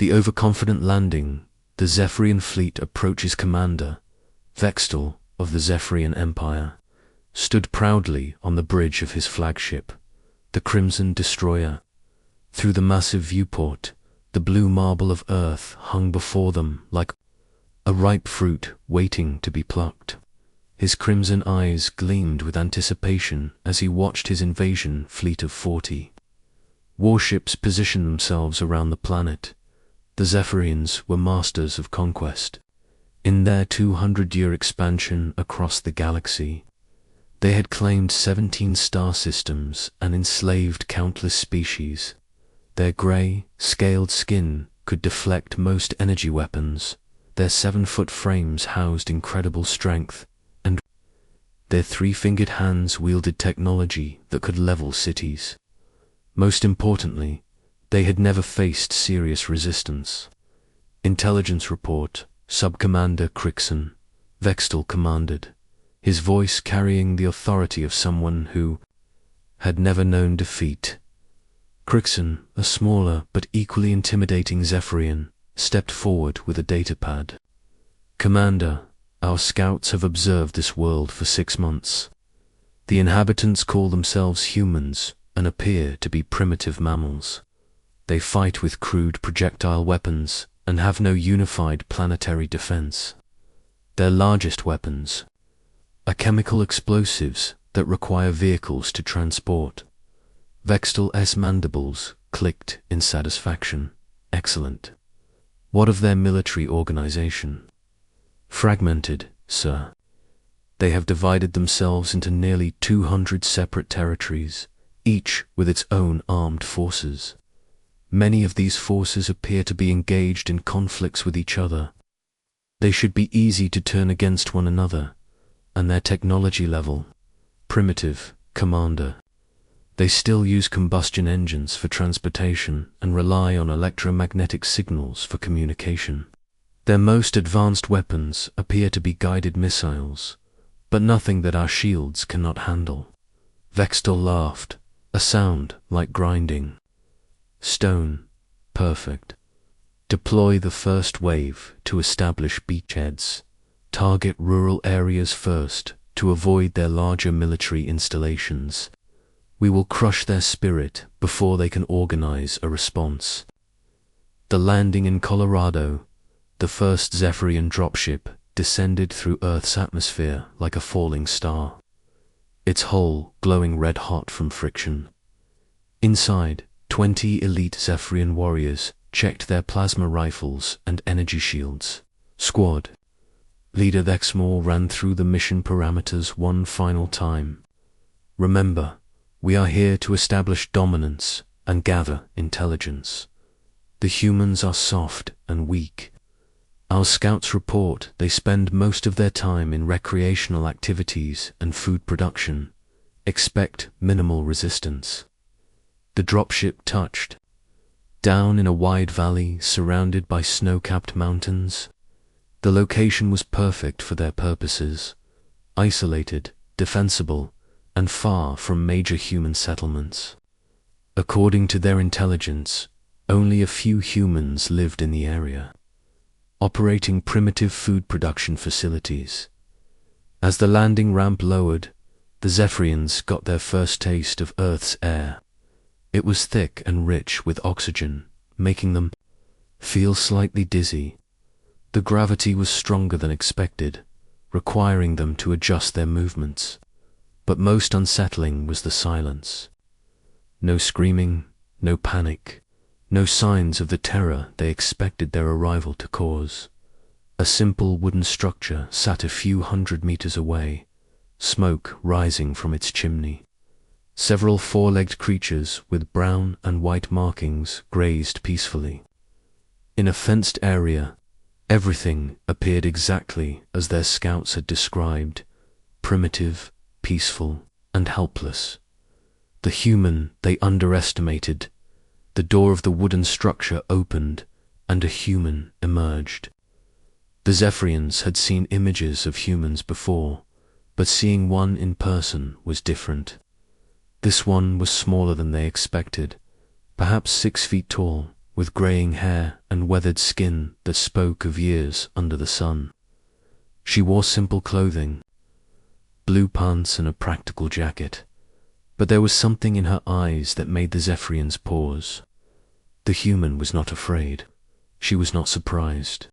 The overconfident landing, the Zephyrian fleet approaches. Commander Vextal of the Zephyrian Empire stood proudly on the bridge of his flagship, the Crimson Destroyer. Through the massive viewport, the blue marble of Earth hung before them like a ripe fruit waiting to be plucked. His crimson eyes gleamed with anticipation as he watched his invasion fleet of 40 warships position themselves around the planet. The Zephyrians were masters of conquest. In their 200-year expansion across the galaxy, they had claimed 17 star systems and enslaved countless species. Their grey, scaled skin could deflect most energy weapons, their 7-foot frames housed incredible strength, and their 3-fingered hands wielded technology that could level cities. Most importantly, they had never faced serious resistance. Intelligence report, Sub-Commander Crixon, Vextal commanded, his voice carrying the authority of someone who had never known defeat. Crixon, a smaller but equally intimidating Zephyrian, stepped forward with a datapad. Commander, our scouts have observed this world for 6 months. The inhabitants call themselves humans and appear to be primitive mammals. They fight with crude projectile weapons and have no unified planetary defense. Their largest weapons are chemical explosives that require vehicles to transport. Vextal's mandibles clicked in satisfaction. Excellent. What of their military organization? Fragmented, sir. They have divided themselves into nearly 200 separate territories, each with its own armed forces. Many of these forces appear to be engaged in conflicts with each other. They should be easy to turn against one another, and their technology level, primitive, Commander. They still use combustion engines for transportation and rely on electromagnetic signals for communication. Their most advanced weapons appear to be guided missiles, but nothing that our shields cannot handle. Vextal laughed, a sound like grinding. Stone, perfect. Deploy the first wave to establish beachheads. Target rural areas first to avoid their larger military installations. We will crush their spirit before they can organize a response. The landing in Colorado, the first Zephyrian dropship descended through Earth's atmosphere like a falling star, its hull glowing red-hot from friction. Inside, 20 elite Zephyrian warriors checked their plasma rifles and energy shields. Squad Leader Vexmore ran through the mission parameters one final time. Remember, we are here to establish dominance and gather intelligence. The humans are soft and weak. Our scouts report they spend most of their time in recreational activities and food production. Expect minimal resistance. The dropship touched down in a wide valley surrounded by snow-capped mountains. The location was perfect for their purposes, isolated, defensible, and far from major human settlements. According to their intelligence, only a few humans lived in the area, operating primitive food production facilities. As the landing ramp lowered, the Zephyrians got their first taste of Earth's air. It was thick and rich with oxygen, making them feel slightly dizzy. The gravity was stronger than expected, requiring them to adjust their movements. But most unsettling was the silence. No screaming, no panic, no signs of the terror they expected their arrival to cause. A simple wooden structure sat a few 100 meters away, smoke rising from its chimney. Several four-legged creatures with brown and white markings grazed peacefully. In a fenced area, everything appeared exactly as their scouts had described, primitive, peaceful, and helpless. The human they underestimated. The door of the wooden structure opened, and a human emerged. The Zephyrians had seen images of humans before, but seeing one in person was different. This one was smaller than they expected, perhaps 6 feet tall, with graying hair and weathered skin that spoke of years under the sun. She wore simple clothing, blue pants and a practical jacket, but there was something in her eyes that made the Zephyrians pause. The human was not afraid. She was not surprised.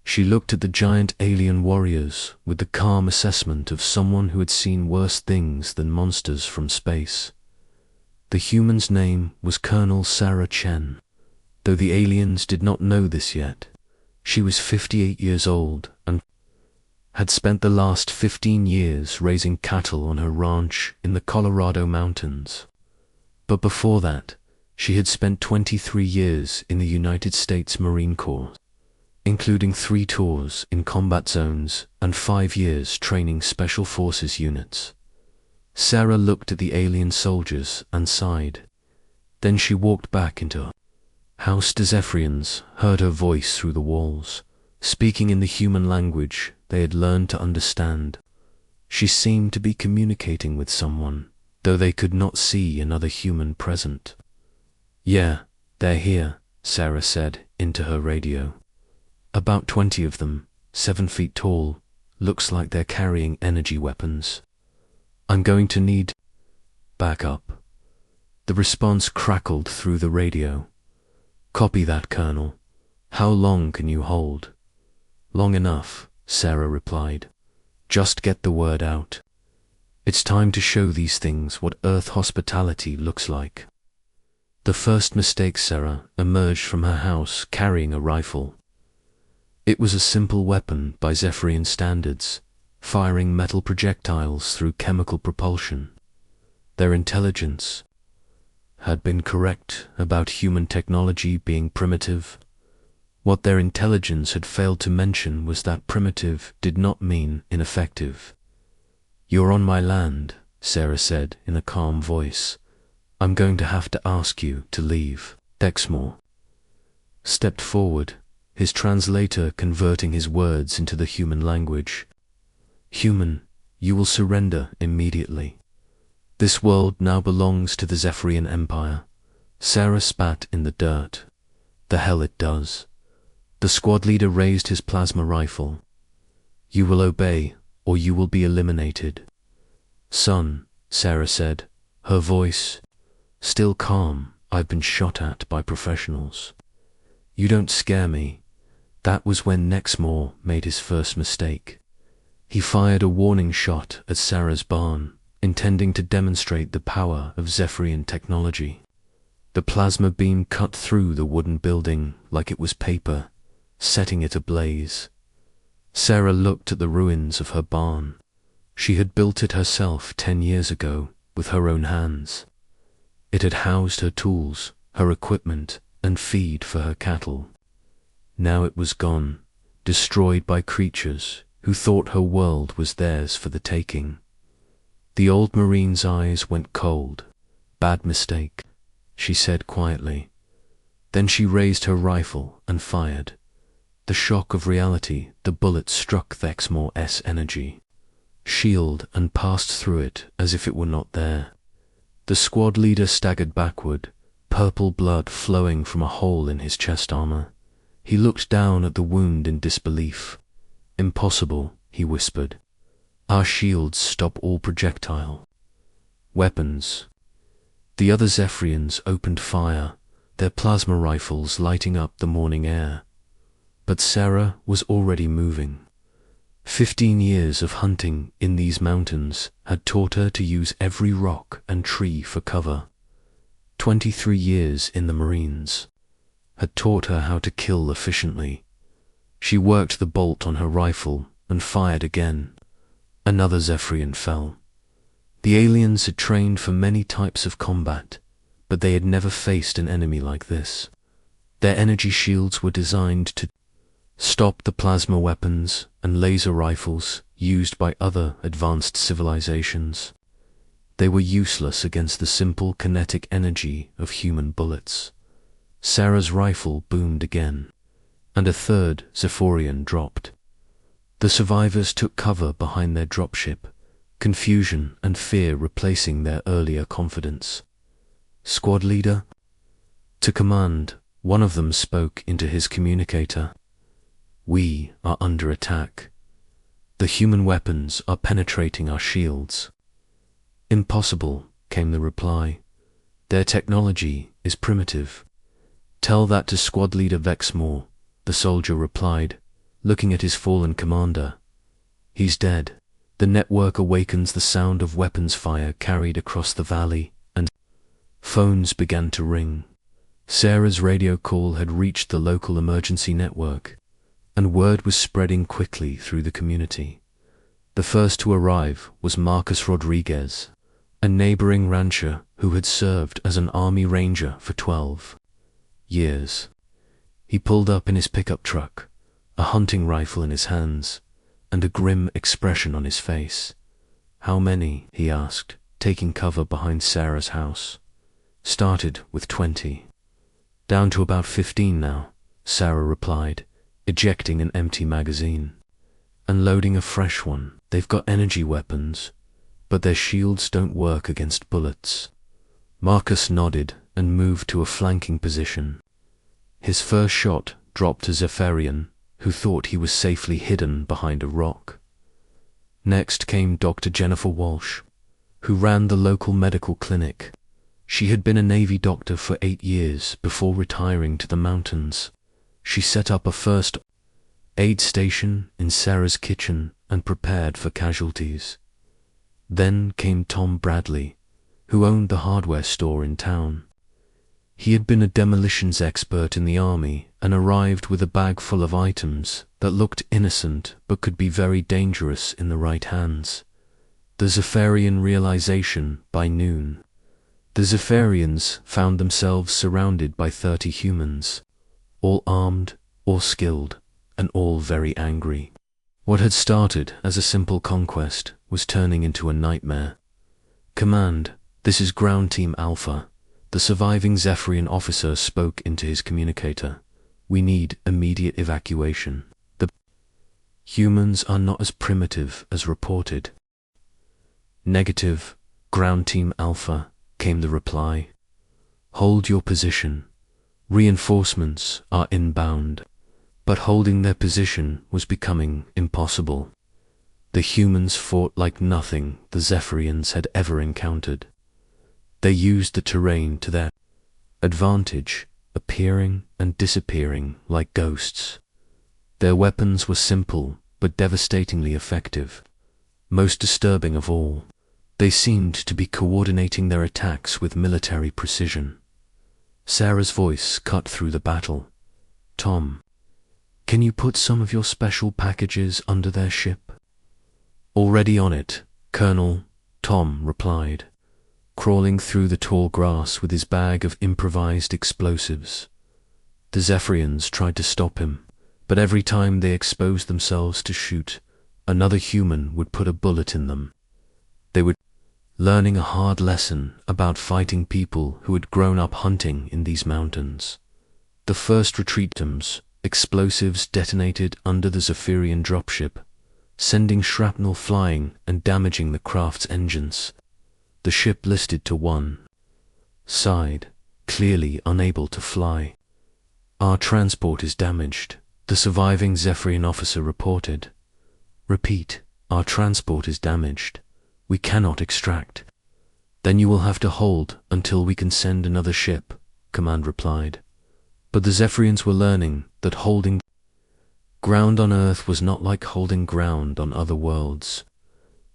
She looked at the giant alien warriors with the calm assessment of someone who had seen worse things than monsters from space. The human's name was Colonel Sarah Chen, though the aliens did not know this yet. She was 58 years old and had spent the last 15 years raising cattle on her ranch in the Colorado mountains. But before that, she had spent 23 years in the United States Marine Corps, including 3 tours in combat zones and 5 years training special forces units. Sarah looked at the alien soldiers and sighed. Then she walked back into her house. The Zephyrians heard her voice through the walls, speaking in the human language they had learned to understand. She seemed to be communicating with someone, though they could not see another human present. "Yeah, they're here," Sarah said into her radio. "About 20 of them, 7 feet tall. Looks like they're carrying energy weapons. I'm going to need backup." The response crackled through the radio. "Copy that, Colonel. How long can you hold?" "Long enough," Sarah replied. "Just get the word out. It's time to show these things what Earth hospitality looks like." The first mistake, Sarah emerged from her house carrying a rifle. It was a simple weapon by Zephyrian standards, firing metal projectiles through chemical propulsion. Their intelligence had been correct about human technology being primitive. What their intelligence had failed to mention was that primitive did not mean ineffective. "You're on my land," Sarah said in a calm voice. "I'm going to have to ask you to leave." Dexmore stepped forward, his translator converting his words into the human language. "Human, you will surrender immediately. This world now belongs to the Zephyrian Empire." Sarah spat in the dirt. "The hell it does." The squad leader raised his plasma rifle. "You will obey, or you will be eliminated." "Son," Sarah said, her voice still calm, "I've been shot at by professionals. You don't scare me." That was when Dexmore made his first mistake. He fired a warning shot at Sarah's barn, intending to demonstrate the power of Zephyrian technology. The plasma beam cut through the wooden building like it was paper, setting it ablaze. Sarah looked at the ruins of her barn. She had built it herself 10 years ago with her own hands. It had housed her tools, her equipment, and feed for her cattle. Now it was gone, destroyed by creatures who thought her world was theirs for the taking. The old Marine's eyes went cold. "Bad mistake," she said quietly. Then she raised her rifle and fired. The shock of reality, the bullet struck Dexmore's energy shield and passed through it as if it were not there. The squad leader staggered backward, purple blood flowing from a hole in his chest armor. He looked down at the wound in disbelief. "Impossible," he whispered. "Our shields stop all projectile weapons." The other Zephyrians opened fire, their plasma rifles lighting up the morning air. But Sarah was already moving. 15 years of hunting in these mountains had taught her to use every rock and tree for cover. 23 years in the Marines had taught her how to kill efficiently. She worked the bolt on her rifle and fired again. Another Zephyrian fell. The aliens had trained for many types of combat, but they had never faced an enemy like this. Their energy shields were designed to stop the plasma weapons and laser rifles used by other advanced civilizations. They were useless against the simple kinetic energy of human bullets. Sarah's rifle boomed again, and a third Zephyrian dropped. The survivors took cover behind their dropship, confusion and fear replacing their earlier confidence. "Squad leader?" "To command," One of them spoke into his communicator. "We are under attack. The human weapons are penetrating our shields." "Impossible," came the reply. "Their technology is primitive." "Tell that to squad leader Vexmore," the soldier replied, looking at his fallen commander. "He's dead." The network awakens the sound of weapons fire carried across the valley, and phones began to ring. Sarah's radio call had reached the local emergency network, and word was spreading quickly through the community. The first to arrive was Marcus Rodriguez, a neighboring rancher who had served as an army ranger for 12 years. He pulled up in his pickup truck, a hunting rifle in his hands, and a grim expression on his face. "How many?" he asked, taking cover behind Sarah's house. "Started with 20. Down to about 15 now," Sarah replied, ejecting an empty magazine. "And loading a fresh one. They've got energy weapons, but their shields don't work against bullets." Marcus nodded and moved to a flanking position. His first shot dropped a Zephyrian, who thought he was safely hidden behind a rock. Next came Dr. Jennifer Walsh, who ran the local medical clinic. She had been a Navy doctor for 8 years before retiring to the mountains. She set up a first aid station in Sarah's kitchen and prepared for casualties. Then came Tom Bradley, who owned the hardware store in town. He had been a demolitions expert in the army and arrived with a bag full of items that looked innocent but could be very dangerous in the right hands. The Zephyrian realization by noon. The Zephyrians found themselves surrounded by 30 humans, all armed, all skilled, and all very angry. What had started as a simple conquest was turning into a nightmare. "Command, this is Ground Team Alpha." The surviving Zephyrian officer spoke into his communicator. "We need immediate evacuation. The humans are not as primitive as reported." "Negative, Ground Team Alpha," came the reply. "Hold your position. Reinforcements are inbound." But holding their position was becoming impossible. The humans fought like nothing the Zephyrians had ever encountered. They used the terrain to their advantage, appearing and disappearing like ghosts. Their weapons were simple but devastatingly effective. Most disturbing of all, they seemed to be coordinating their attacks with military precision. Sarah's voice cut through the battle. "Tom, can you put some of your special packages under their ship?" "Already on it, Colonel," Tom replied, crawling through the tall grass with his bag of improvised explosives. The Zephyrians tried to stop him, but every time they exposed themselves to shoot, another human would put a bullet in them. They were learning a hard lesson about fighting people who had grown up hunting in these mountains. The first retreat attempts, explosives detonated under the Zephyrian dropship, sending shrapnel flying and damaging the craft's engines. The ship listed to one side, clearly unable to fly. "Our transport is damaged," the surviving Zephyrian officer reported. "Repeat, our transport is damaged. We cannot extract." "Then you will have to hold until we can send another ship," Command replied. But the Zephyrians were learning that holding ground on Earth was not like holding ground on other worlds.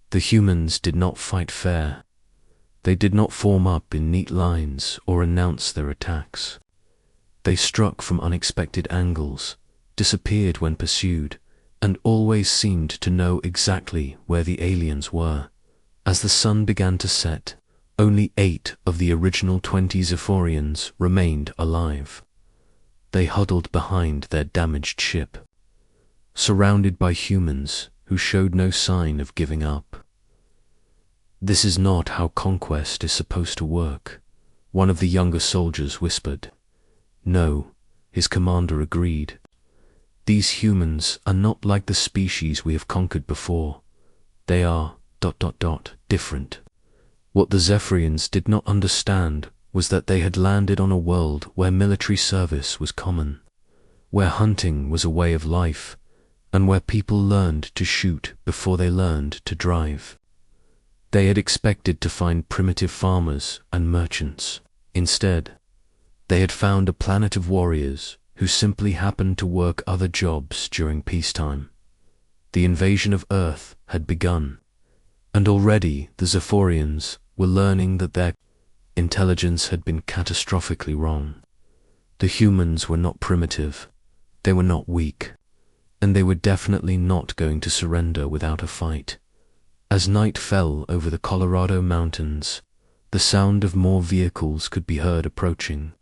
The humans did not fight fair. They did not form up in neat lines or announce their attacks. They struck from unexpected angles, disappeared when pursued, and always seemed to know exactly where the aliens were. As the sun began to set, only 8 of the original 20 Zephyrians remained alive. They huddled behind their damaged ship, surrounded by humans who showed no sign of giving up. "This is not how conquest is supposed to work," one of the younger soldiers whispered. "No," his commander agreed. "These humans are not like the species we have conquered before. They are ... different." What the Zephyrians did not understand was that they had landed on a world where military service was common, where hunting was a way of life, and where people learned to shoot before they learned to drive. They had expected to find primitive farmers and merchants. Instead, they had found a planet of warriors who simply happened to work other jobs during peacetime. The invasion of Earth had begun, and already the Zephyrians were learning that their intelligence had been catastrophically wrong. The humans were not primitive, they were not weak, and they were definitely not going to surrender without a fight. As night fell over the Colorado mountains, the sound of more vehicles could be heard approaching.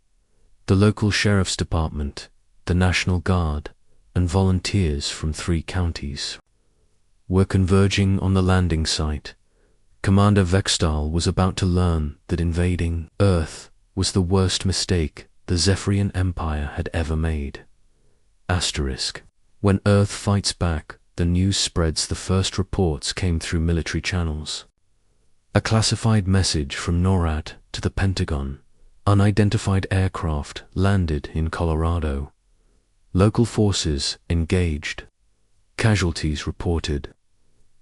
The local sheriff's department, the National Guard, and volunteers from 3 counties were converging on the landing site. Commander Vextal was about to learn that invading Earth was the worst mistake the Zephyrian Empire had ever made. Asterisk. When Earth fights back, the news spreads. The first reports came through military channels. A classified message from NORAD to the Pentagon. Unidentified aircraft landed in Colorado. Local forces engaged. Casualties reported.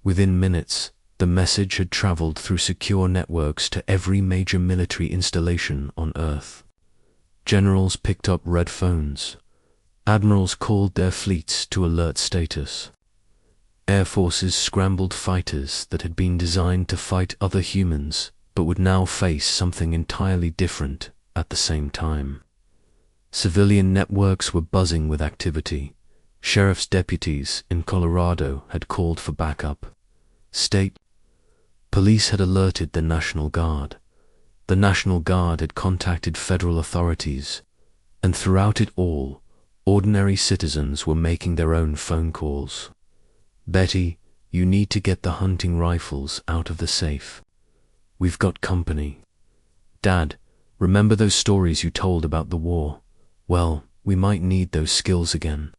Within minutes, the message had traveled through secure networks to every major military installation on Earth. Generals picked up red phones. Admirals called their fleets to alert status. Air forces scrambled fighters that had been designed to fight other humans, but would now face something entirely different at the same time. Civilian networks were buzzing with activity. Sheriff's deputies in Colorado had called for backup. State police had alerted the National Guard. The National Guard had contacted federal authorities, and throughout it all, ordinary citizens were making their own phone calls. Betty, you need to get the hunting rifles out of the safe. We've got company. Dad, remember those stories you told about the war? Well, we might need those skills again.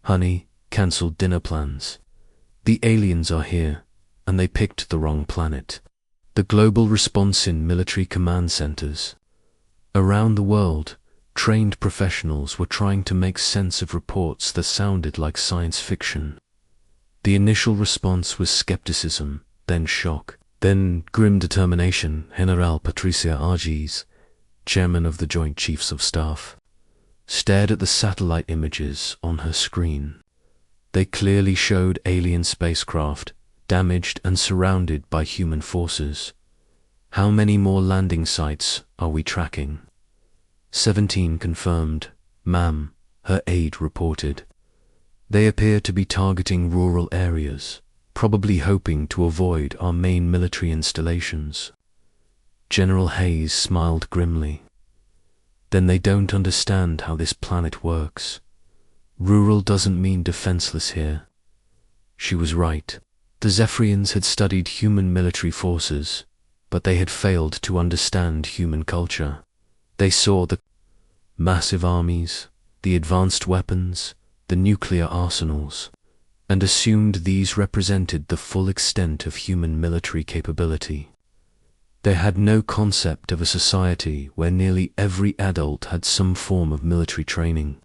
Honey, cancelled dinner plans. The aliens are here, and they picked the wrong planet. The global response in military command centers. Around the world, trained professionals were trying to make sense of reports that sounded like science fiction. The initial response was skepticism, then shock, then grim determination. General Patricia Argyes, chairman of the Joint Chiefs of Staff, stared at the satellite images on her screen. They clearly showed alien spacecraft, damaged and surrounded by human forces. How many more landing sites are we tracking? 17 confirmed, ma'am, her aide reported. They appear to be targeting rural areas, probably hoping to avoid our main military installations. General Hayes smiled grimly. Then they don't understand how this planet works. Rural doesn't mean defenseless here. She was right. The Zephyrians had studied human military forces, but they had failed to understand human culture. They saw the massive armies, the advanced weapons, the nuclear arsenals, and assumed these represented the full extent of human military capability. They had no concept of a society where nearly every adult had some form of military training,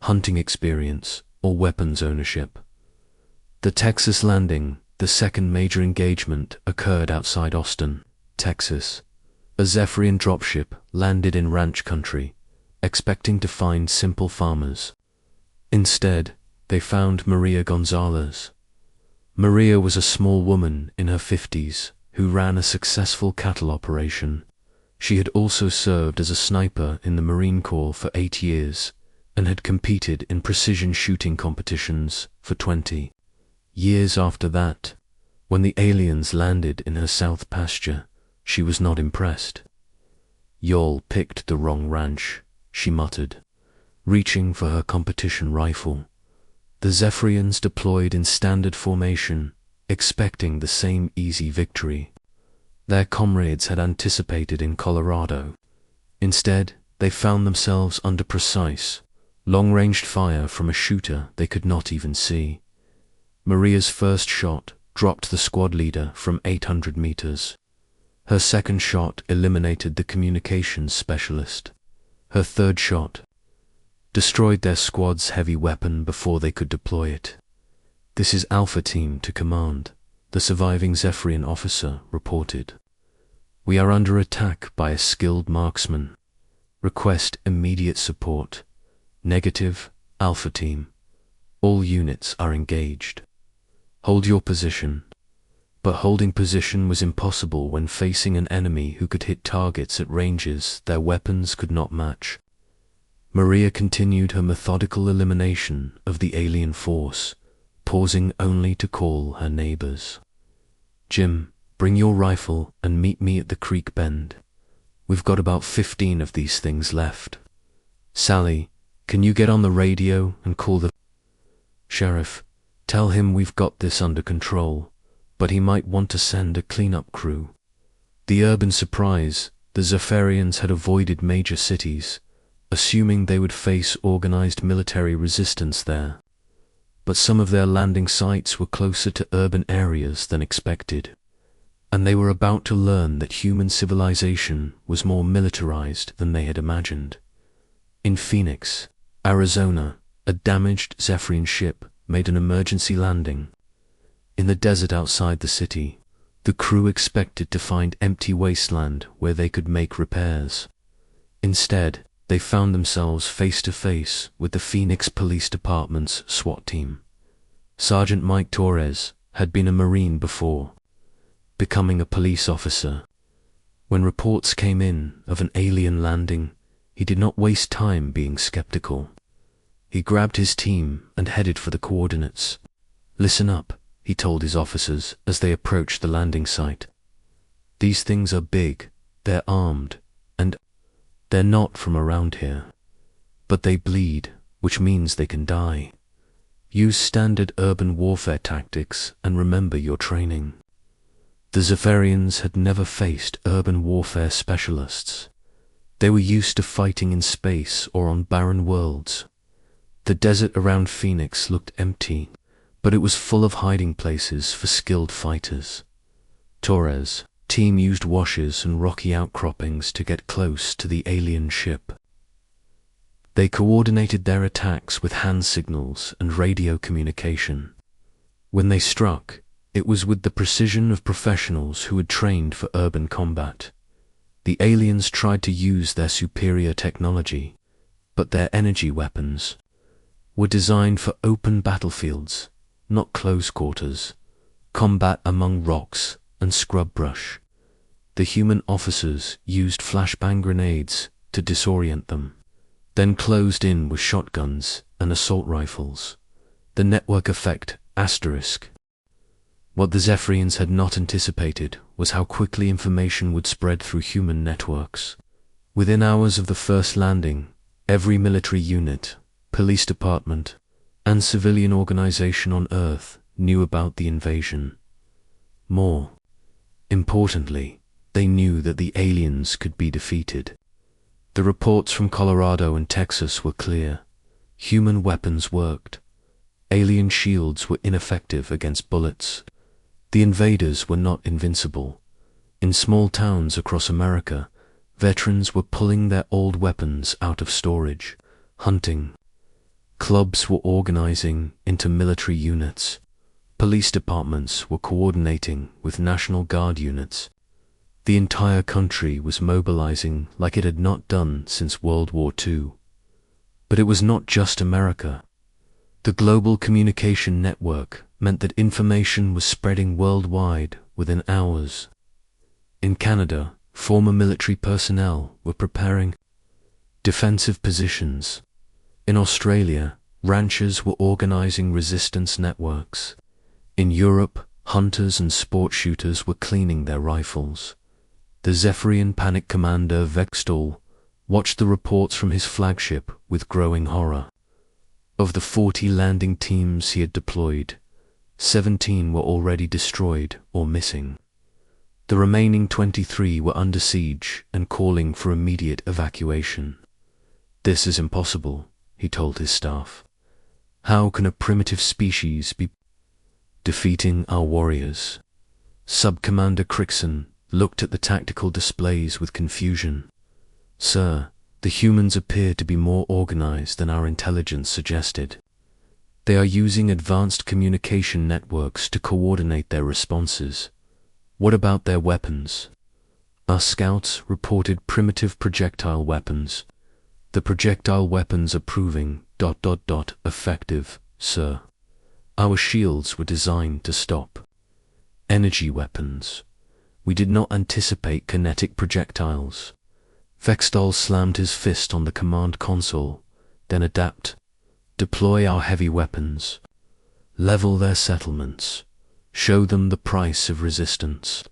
hunting experience, or weapons ownership. The Texas landing, the second major engagement, occurred outside Austin, Texas. A Zephyrian dropship landed in ranch country, expecting to find simple farmers. Instead, they found Maria Gonzalez. Maria was a small woman in her 50s who ran a successful cattle operation. She had also served as a sniper in the Marine Corps for 8 years and had competed in precision shooting competitions for 20 years after that. When the aliens landed in her south pasture, she was not impressed. "Y'all picked the wrong ranch," she muttered, reaching for her competition rifle. The Zephyrians deployed in standard formation, expecting the same easy victory. Their comrades had anticipated in Colorado. Instead, they found themselves under precise, long-ranged fire from a shooter they could not even see. Maria's first shot dropped the squad leader from 800 meters. Her second shot eliminated the communications specialist. Her third shot destroyed their squad's heavy weapon before they could deploy it. "This is Alpha Team to command," the surviving Zephyrian officer reported. "We are under attack by a skilled marksman. Request immediate support. Negative, Alpha Team. All units are engaged. Hold your position." But holding position was impossible when facing an enemy who could hit targets at ranges their weapons could not match. Maria continued her methodical elimination of the alien force, pausing only to call her neighbors. "Jim, bring your rifle and meet me at the creek bend. We've got about 15 of these things left. Sally, can you get on the radio and call the sheriff? Tell him we've got this under control, but he might want to send a cleanup crew." The urban surprise, the Zephyrians had avoided major cities, assuming they would face organized military resistance there. But some of their landing sites were closer to urban areas than expected, and they were about to learn that human civilization was more militarized than they had imagined. In Phoenix, Arizona, a damaged Zephyrian ship made an emergency landing. In the desert outside the city, the crew expected to find empty wasteland where they could make repairs. Instead, they found themselves face to face with the Phoenix Police Department's SWAT team. Sergeant Mike Torres had been a Marine before, becoming a police officer. When reports came in of an alien landing, he did not waste time being skeptical. He grabbed his team and headed for the coordinates. "Listen up," he told his officers as they approached the landing site. "These things are big, they're armed, and they're not from around here. But they bleed, which means they can die. Use standard urban warfare tactics and remember your training." The Zephyrians had never faced urban warfare specialists. They were used to fighting in space or on barren worlds. The desert around Phoenix looked empty, but it was full of hiding places for skilled fighters. Torres' team used washes and rocky outcroppings to get close to the alien ship. They coordinated their attacks with hand signals and radio communication. When they struck, it was with the precision of professionals who had trained for urban combat. The aliens tried to use their superior technology, but their energy weapons were designed for open battlefields, not close quarters, combat among rocks and scrub brush. The human officers used flashbang grenades to disorient them, then closed in with shotguns and assault rifles. The network effect asterisk. What the Zephyrians had not anticipated was how quickly information would spread through human networks. Within hours of the first landing, every military unit, police department, and civilian organization on Earth knew about the invasion. More importantly, they knew that the aliens could be defeated. The reports from Colorado and Texas were clear. Human weapons worked. Alien shields were ineffective against bullets. The invaders were not invincible. In small towns across America, veterans were pulling their old weapons out of storage, hunting. Clubs were organizing into military units. Police departments were coordinating with National Guard units. The entire country was mobilizing like it had not done since World War II. But it was not just America. The global communication network meant that information was spreading worldwide within hours. In Canada, former military personnel were preparing defensive positions. In Australia, ranchers were organizing resistance networks. In Europe, hunters and sport shooters were cleaning their rifles. The Zephyrian panic commander Vextol watched the reports from his flagship with growing horror. Of the 40 landing teams he had deployed, 17 were already destroyed or missing. The remaining 23 were under siege and calling for immediate evacuation. "This is impossible," he told his staff. "How can a primitive species be defeating our warriors?" Sub-Commander Crickson looked at the tactical displays with confusion. "Sir, the humans appear to be more organized than our intelligence suggested. They are using advanced communication networks to coordinate their responses. What about their weapons?" "Our scouts reported primitive projectile weapons. The projectile weapons are proving ... effective, sir. Our shields were designed to stop." "Energy weapons. We did not anticipate kinetic projectiles." Vextol slammed his fist on the command console. "Then adapt. Deploy our heavy weapons. Level their settlements. Show them the price of resistance."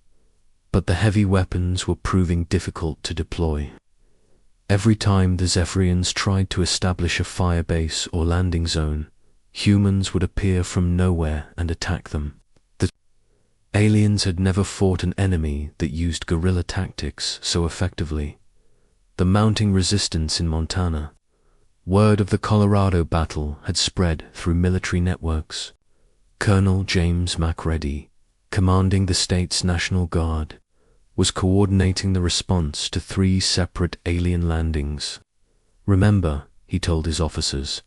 But the heavy weapons were proving difficult to deploy. Every time the Zephyrians tried to establish a firebase or landing zone, humans would appear from nowhere and attack them. The aliens had never fought an enemy that used guerrilla tactics so effectively. The mounting resistance in Montana. Word of the Colorado battle had spread through military networks. Colonel James McReady, commanding the state's National Guard, was coordinating the response to 3 separate alien landings. "Remember," he told his officers,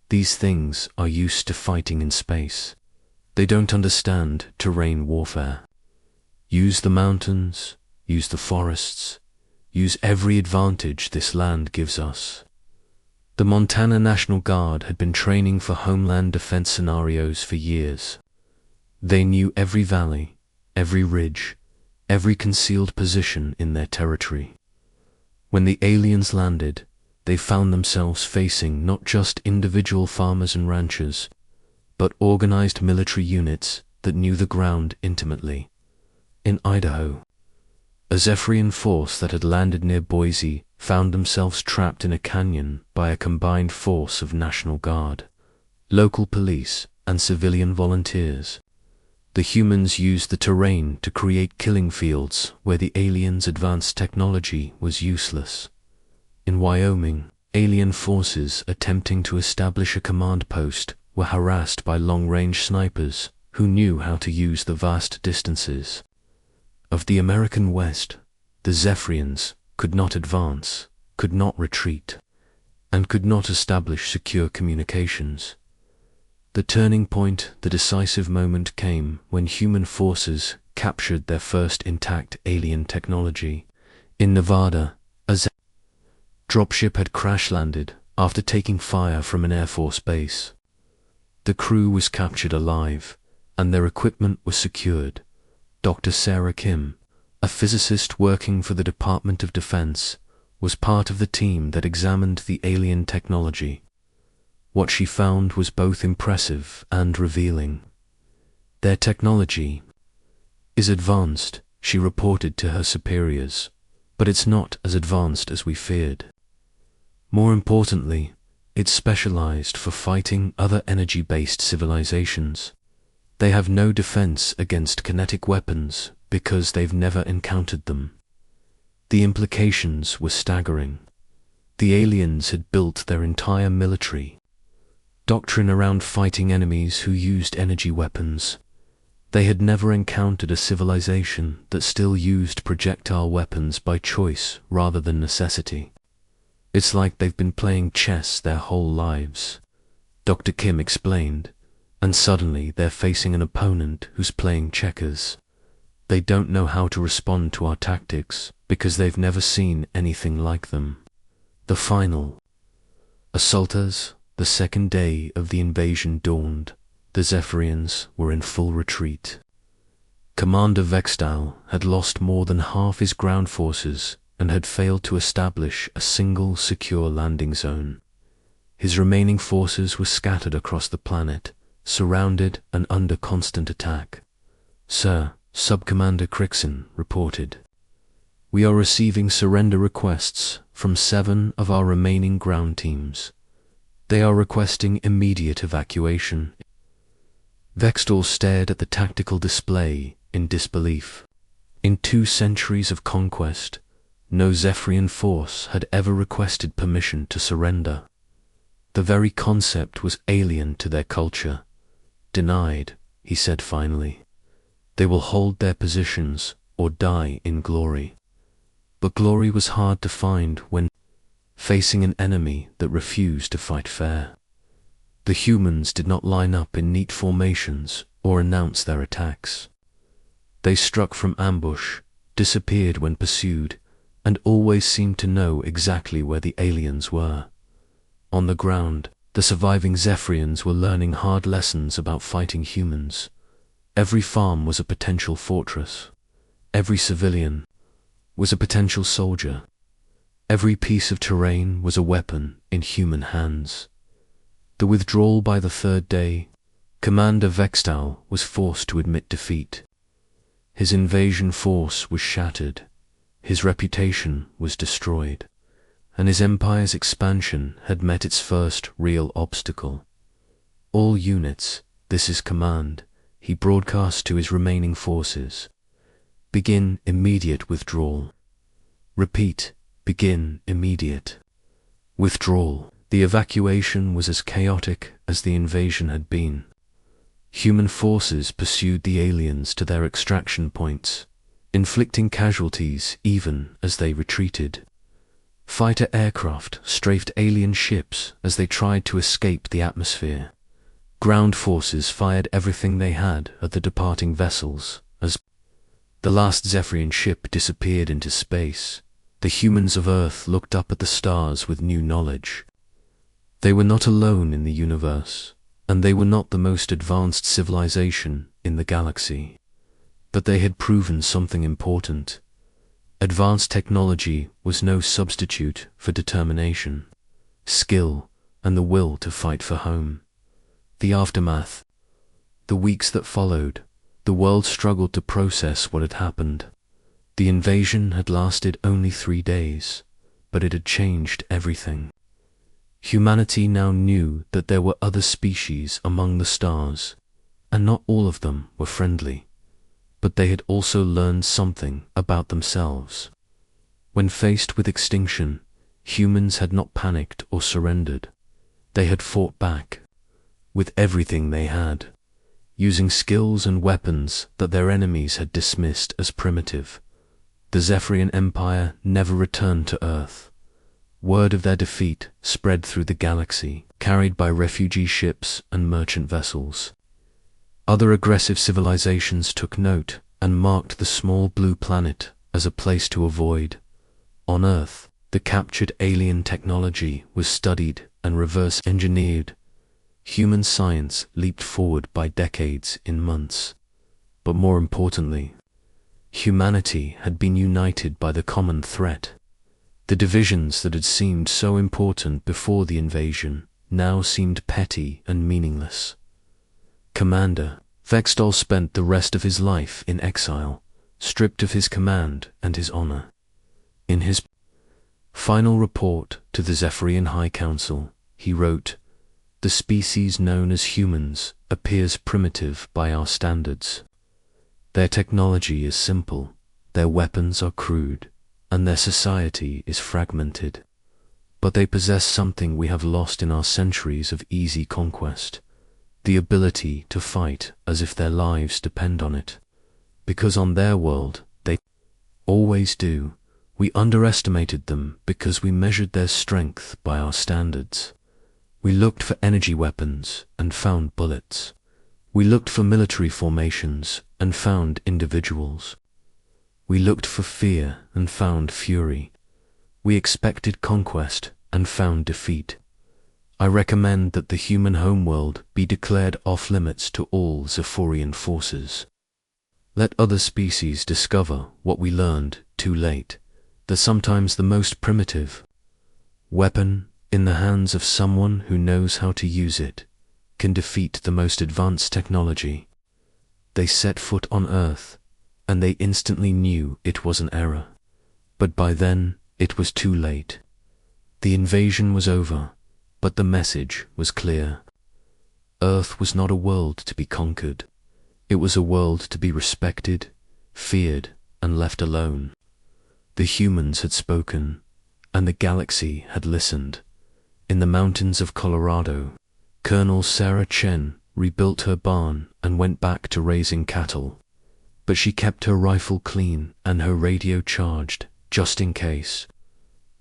"these things are used to fighting in space. They don't understand terrain warfare. Use the mountains, use the forests, use every advantage this land gives us." The Montana National Guard had been training for homeland defense scenarios for years. They knew every valley, every ridge, every concealed position in their territory. When the aliens landed, they found themselves facing not just individual farmers and ranchers, but organized military units that knew the ground intimately. In Idaho, a Zephyrian force that had landed near Boise found themselves trapped in a canyon by a combined force of National Guard, local police, and civilian volunteers. The humans used the terrain to create killing fields where the aliens' advanced technology was useless. In Wyoming, alien forces attempting to establish a command post were harassed by long-range snipers who knew how to use the vast distances. Of the American West, the Zephyrians could not advance, could not retreat, and could not establish secure communications. The turning point, the decisive moment came when human forces captured their first intact alien technology. In Nevada, a dropship had crash-landed after taking fire from an Air Force base. The crew was captured alive, and their equipment was secured. Dr. Sarah Kim, a physicist working for the Department of Defense, was part of the team that examined the alien technology. What she found was both impressive and revealing. "Their technology is advanced," she reported to her superiors, "but it's not as advanced as we feared. More importantly, it's specialized for fighting other energy-based civilizations. They have no defense against kinetic weapons because they've never encountered them." The implications were staggering. The aliens had built their entire military doctrine around fighting enemies who used energy weapons. They had never encountered a civilization that still used projectile weapons by choice rather than necessity. "It's like they've been playing chess their whole lives," Dr. Kim explained, "and suddenly they're facing an opponent who's playing checkers. They don't know how to respond to our tactics because they've never seen anything like them." The final assaulters, the second day of the invasion dawned. The Zephyrians were in full retreat. Commander Vextal had lost more than half his ground forces and had failed to establish a single secure landing zone. His remaining forces were scattered across the planet, surrounded and under constant attack. "Sir," Subcommander Crixon reported, "we are receiving surrender requests from 7 of our remaining ground teams. They are requesting immediate evacuation." Vextal stared at the tactical display in disbelief. In 2 centuries of conquest, no Zephyrian force had ever requested permission to surrender. The very concept was alien to their culture. "Denied," he said finally. "They will hold their positions or die in glory. But glory was hard to find when facing an enemy that refused to fight fair. The humans did not line up in neat formations or announce their attacks. They struck from ambush, disappeared when pursued, and always seemed to know exactly where the aliens were. On the ground, the surviving Zephyrians were learning hard lessons about fighting humans. Every farm was a potential fortress. Every civilian was a potential soldier. Every piece of terrain was a weapon in human hands. The withdrawal by the third day, Commander Vextal was forced to admit defeat. His invasion force was shattered, his reputation was destroyed, and his empire's expansion had met its first real obstacle. All units, this is command, he broadcast to his remaining forces. Begin immediate withdrawal. Repeat, begin immediate withdrawal. The evacuation was as chaotic as the invasion had been. Human forces pursued the aliens to their extraction points, inflicting casualties even as they retreated. Fighter aircraft strafed alien ships as they tried to escape the atmosphere. Ground forces fired everything they had at the departing vessels. As the last Zephyrian ship disappeared into space, the humans of Earth looked up at the stars with new knowledge. They were not alone in the universe, and they were not the most advanced civilization in the galaxy. But they had proven something important. Advanced technology was no substitute for determination, skill, and the will to fight for home. The aftermath. The weeks that followed, the world struggled to process what had happened. The invasion had lasted only 3 days, but it had changed everything. Humanity now knew that there were other species among the stars, and not all of them were friendly, but they had also learned something about themselves. When faced with extinction, humans had not panicked or surrendered. They had fought back, with everything they had, using skills and weapons that their enemies had dismissed as primitive. The Zephyrian Empire never returned to Earth. Word of their defeat spread through the galaxy, carried by refugee ships and merchant vessels. Other aggressive civilizations took note and marked the small blue planet as a place to avoid. On Earth, the captured alien technology was studied and reverse-engineered. Human science leaped forward by decades in months. But more importantly, humanity had been united by the common threat. The divisions that had seemed so important before the invasion now seemed petty and meaningless. Commander Vextal spent the rest of his life in exile, stripped of his command and his honor. In his final report to the Zephyrian High Council, he wrote, "The species known as humans appears primitive by our standards. Their technology is simple, their weapons are crude, and their society is fragmented. But they possess something we have lost in our centuries of easy conquest, the ability to fight as if their lives depend on it. Because on their world, they always do. We underestimated them because we measured their strength by our standards. We looked for energy weapons and found bullets. We looked for military formations and found individuals. We looked for fear and found fury. We expected conquest and found defeat. I recommend that the human homeworld be declared off-limits to all Zephyrian forces. Let other species discover what we learned too late, that sometimes the most primitive weapon in the hands of someone who knows how to use it can defeat the most advanced technology." They set foot on Earth, and they instantly knew it was an error. But by then, it was too late. The invasion was over, but the message was clear. Earth was not a world to be conquered. It was a world to be respected, feared, and left alone. The humans had spoken, and the galaxy had listened. In the mountains of Colorado, Colonel Sarah Chen rebuilt her barn and went back to raising cattle. but she kept her rifle clean and her radio charged, just in case.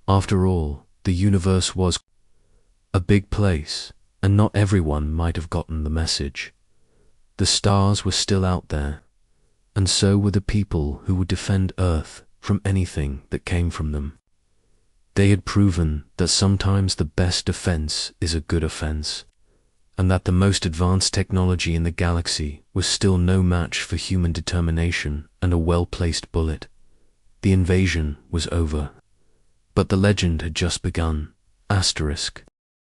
After all, the universe was a big place, and not everyone might have gotten the message. The stars were still out there, and so were the people who would defend Earth from anything that came from them. They had proven that sometimes the best defense is a good offense, and that the most advanced technology in the galaxy was still no match for human determination and a well-placed bullet. The invasion was over. But the legend had just begun. Asterisk.